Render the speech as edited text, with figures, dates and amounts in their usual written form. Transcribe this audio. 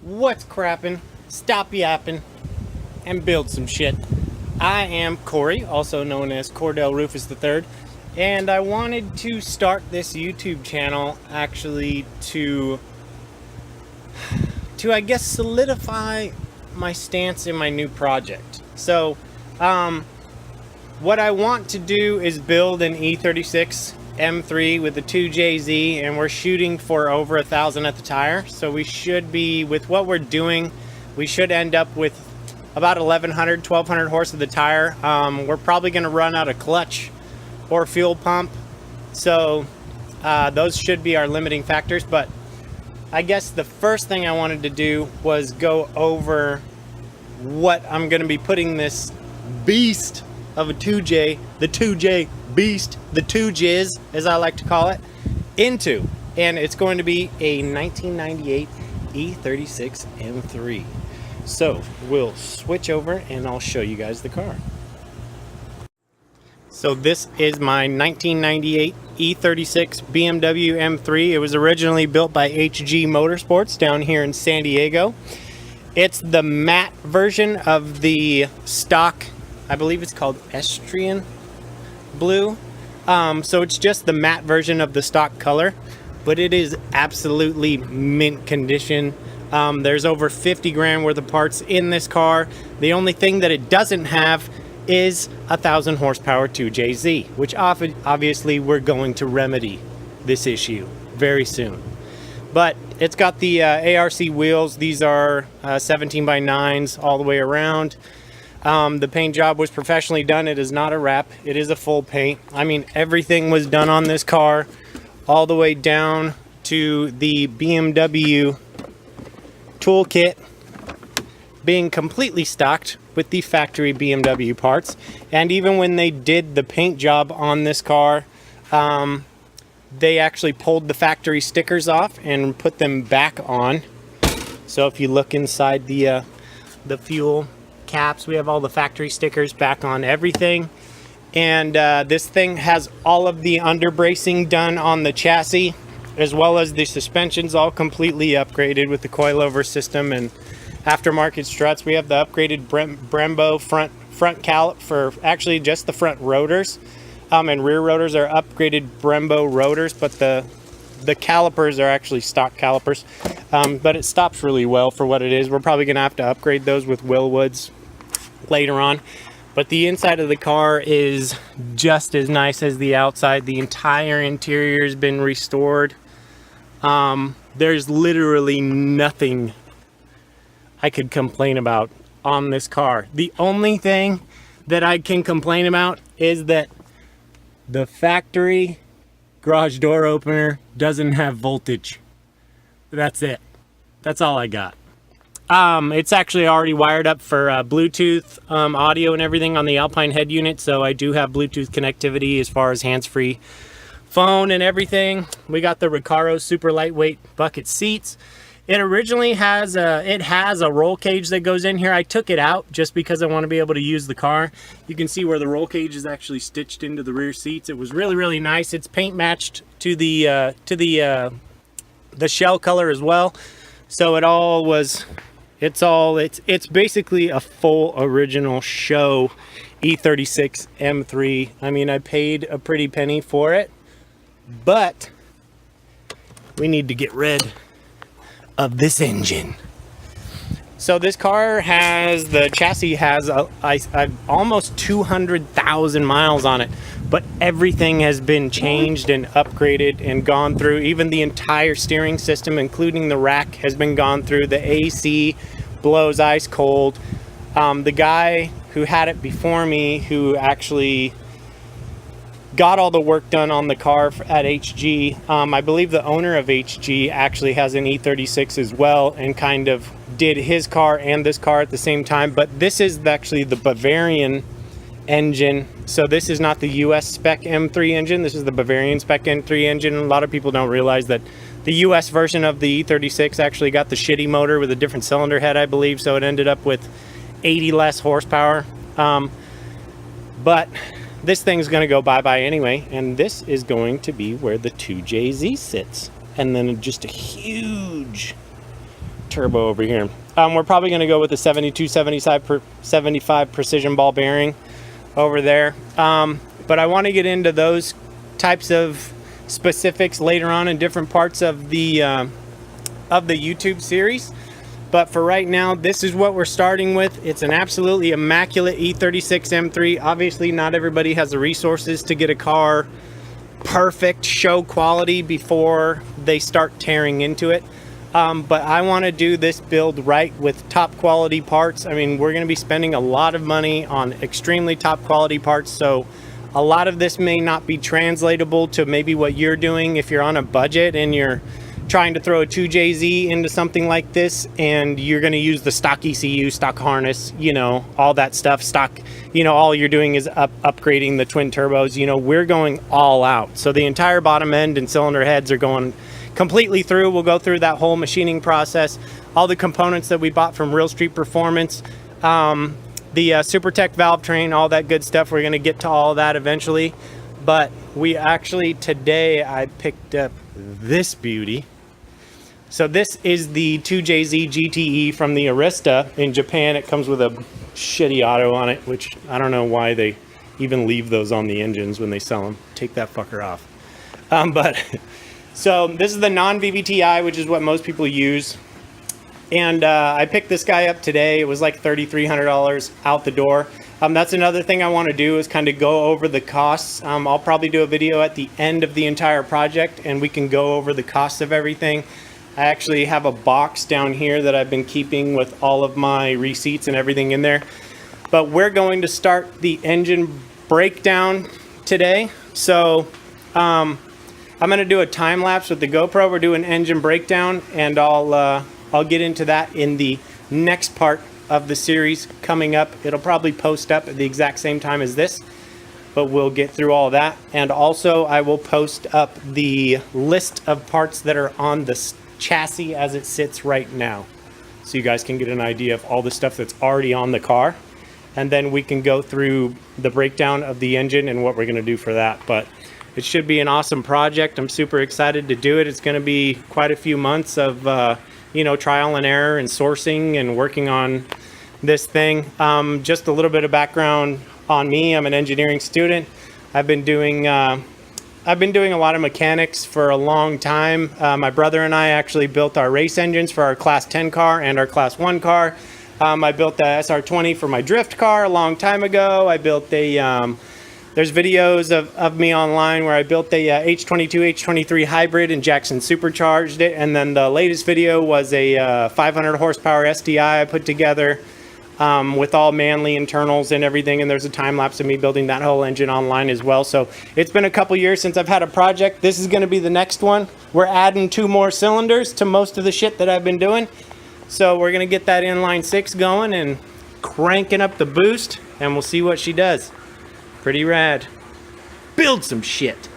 What's crappin'? Stop yapping and build some shit. I am Corey, also known as Cordel Rufus III, and I wanted to start this YouTube channel actually to I guess solidify my stance in my new project. So what I want to do is build an E36 M3 with the 2JZ, and we're shooting for over 1,000 at the tire. So we should be, with what we're doing, we should end up with about 1,100, 1,200 horse of the tire. We're probably going to run out of clutch or fuel pump, so those should be our limiting factors. But I guess the first thing I wanted to do was go over what I'm going to be putting this beast of a 2J, the 2J beast, the 2Jizz as I like to call it, into. And it's going to be a 1998 E36 M3. So we'll switch over and I'll show you guys the car. So this is my 1998 E36 BMW M3. It was originally built by HG Motorsports down here in San Diego. It's the matte version of the stock, I believe it's called Estoril blue. So it's just the matte version of the stock color, but it is absolutely mint condition. There's over 50 grand worth of parts in this car. The only thing that it doesn't have is 1,000 horsepower 2JZ, which obviously we're going to remedy this issue very soon. But it's got the ARC wheels. These are 17 by 9s all the way around. The paint job was professionally done. It is not a wrap. It is a full paint. I mean, everything was done on this car, all the way down to the BMW toolkit being completely stocked with the factory BMW parts. And even when they did the paint job on this car, they actually pulled the factory stickers off and put them back on. So if you look inside the fuel caps, we have all the factory stickers back on everything. And this thing has all of the underbracing done on the chassis, as well as the suspensions all completely upgraded with the coilover system and aftermarket struts. We have the upgraded Brembo front callip for actually just the front rotors, and rear rotors are upgraded Brembo rotors, but the calipers are actually stock calipers. But it stops really well for what it is. We're probably gonna have to upgrade those with Willwoods later on. But the inside of the car is just as nice as the outside. The entire interior has been restored. There's literally nothing I could complain about on this car. The only thing that I can complain about is that the factory garage door opener doesn't have voltage. That's it. That's all I got. It's actually already wired up for Bluetooth audio and everything on the Alpine head unit, so I do have Bluetooth connectivity as far as hands-free phone and everything. We got the Recaro super lightweight bucket seats. It originally has a roll cage that goes in here. I took it out just because I want to be able to use the car. You can see where the roll cage is actually stitched into the rear seats. It was really nice. It's paint matched to the shell color as well. So it's basically a full original show E36 M3. I mean, I paid a pretty penny for it, but we need to get rid of this engine. So this car the chassis has almost 200,000 miles on it, but everything has been changed and upgraded and gone through. Even the entire steering system, including the rack, has been gone through. The AC blows ice cold. The guy who had it before me, who actually got all the work done on the car at HG. I believe the owner of HG actually has an E36 as well, and kind of did his car and this car at the same time. But this is actually the Bavarian engine. So this is not the US spec M3 engine. This is the Bavarian spec M3 engine. A lot of people don't realize that the US version of the E36 actually got the shitty motor with a different cylinder head, I believe. So it ended up with 80 less horsepower. But this thing's going to go bye-bye anyway, and this is going to be where the 2JZ sits. And then just a huge turbo over here. We're probably going to go with the 72-75 precision ball bearing over there. But I want to get into those types of specifics later on in different parts of the YouTube series. But for right now, this is what we're starting with. It's an absolutely immaculate E36 M3. Obviously, not everybody has the resources to get a car perfect show quality before they start tearing into it. But I want to do this build right with top quality parts. I mean, we're going to be spending a lot of money on extremely top quality parts, so a lot of this may not be translatable to maybe what you're doing if you're on a budget and you're trying to throw a 2JZ into something like this, and you're going to use the stock ECU, stock harness, you know, all that stuff, stock, you know, all you're doing is upgrading the twin turbos. You know, we're going all out. So the entire bottom end and cylinder heads are going completely through. We'll go through that whole machining process, all the components that we bought from Real Street Performance, the SuperTech valve train, all that good stuff. We're going to get to all that eventually. But we actually, today I picked up this beauty. So this is the 2JZ GTE from the Arista in Japan. It comes with a shitty auto on it, which I don't know why they even leave those on the engines when they sell them. Take that fucker off. So this is the non-VVTi, which is what most people use. And I picked this guy up today. It was like $3,300 out the door. That's another thing I want to do is kind of go over the costs. I'll probably do a video at the end of the entire project and we can go over the costs of everything. I actually have a box down here that I've been keeping with all of my receipts and everything in there. But we're going to start the engine breakdown today. So I'm going to do a time lapse with the GoPro. We're doing engine breakdown, and I'll get into that in the next part of the series coming up. It'll probably post up at the exact same time as this, but we'll get through all that. And also I will post up the list of parts that are on the chassis as it sits right now, so you guys can get an idea of all the stuff that's already on the car, and then we can go through the breakdown of the engine and what we're going to do for that. But it should be an awesome project. I'm super excited to do it. It's going to be quite a few months of you know, trial and error and sourcing and working on this thing. Just a little bit of background on me. I'm an engineering student. I've been doing a lot of mechanics for a long time. My brother and I actually built our race engines for our Class 10 car and our Class 1 car. I built the SR20 for my drift car a long time ago. I built a, there's videos of me online where I built a H22, H23 hybrid and Jackson supercharged it. And then the latest video was a 500 horsepower SDI I put together with all manly internals and everything, and there's a time lapse of me building that whole engine online as well. So it's been a couple years since I've had a project. This is going to be the next one. We're adding 2 more cylinders to most of the shit that I've been doing, so we're going to get that inline 6 going and cranking up the boost, and we'll see what she does. Pretty rad. Build some shit.